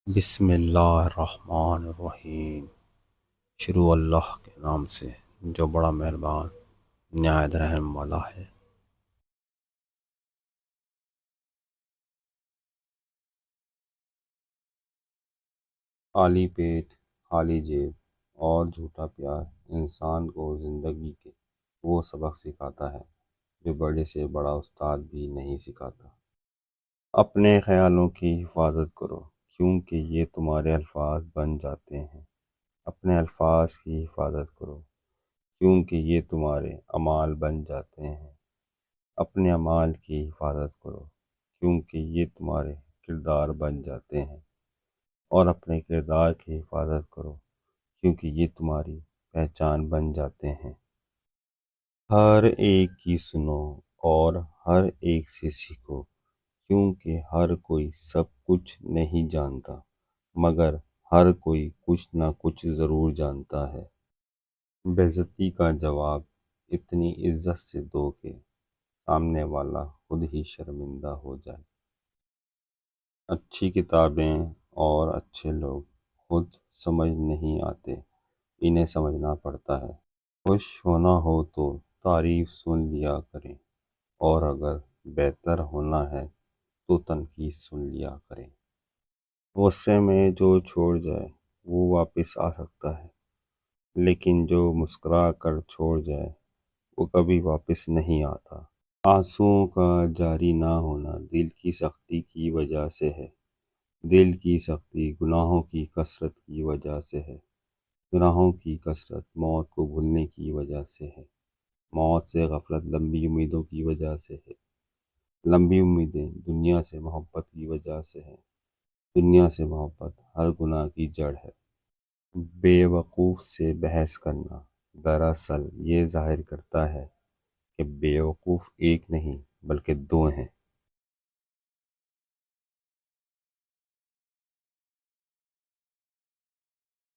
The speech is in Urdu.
بسم اللہ الرحمن الرحیم۔ شروع اللہ کے نام سے جو بڑا مہربان نہایت رحم والا ہے۔ خالی پیٹ، خالی جیب اور جھوٹا پیار انسان کو زندگی کے وہ سبق سکھاتا ہے جو بڑے سے بڑا استاد بھی نہیں سکھاتا۔ اپنے خیالوں کی حفاظت کرو کیونکہ یہ تمہارے الفاظ بن جاتے ہیں۔ اپنے الفاظ کی حفاظت کرو کیونکہ یہ تمہارے اعمال بن جاتے ہیں۔ اپنے اعمال کی حفاظت کرو کیونکہ یہ تمہارے کردار بن جاتے ہیں، اور اپنے کردار کی حفاظت کرو کیونکہ یہ تمہاری پہچان بن جاتے ہیں۔ ہر ایک کی سنو اور ہر ایک سے سیکھو کیونکہ ہر کوئی سب کچھ نہیں جانتا، مگر ہر کوئی کچھ نہ کچھ ضرور جانتا ہے۔ بے عزتی کا جواب اتنی عزت سے دو کہ سامنے والا خود ہی شرمندہ ہو جائے۔ اچھی کتابیں اور اچھے لوگ خود سمجھ نہیں آتے، انہیں سمجھنا پڑتا ہے۔ خوش ہونا ہو تو تعریف سن لیا کریں، اور اگر بہتر ہونا ہے تو تنقید سن لیا کریں۔ غصے میں جو چھوڑ جائے وہ واپس آ سکتا ہے، لیکن جو مسکرا کر چھوڑ جائے وہ کبھی واپس نہیں آتا۔ آنسوؤں کا جاری نہ ہونا دل کی سختی کی وجہ سے ہے۔ دل کی سختی گناہوں کی کثرت کی وجہ سے ہے۔ گناہوں کی کثرت موت کو بھولنے کی وجہ سے ہے۔ موت سے غفلت لمبی امیدوں کی وجہ سے ہے۔ لمبی امیدیں دنیا سے محبت کی وجہ سے ہے۔ دنیا سے محبت ہر گناہ کی جڑ ہے۔ بے وقوف سے بحث کرنا دراصل یہ ظاہر کرتا ہے کہ بے وقوف ایک نہیں بلکہ دو ہیں۔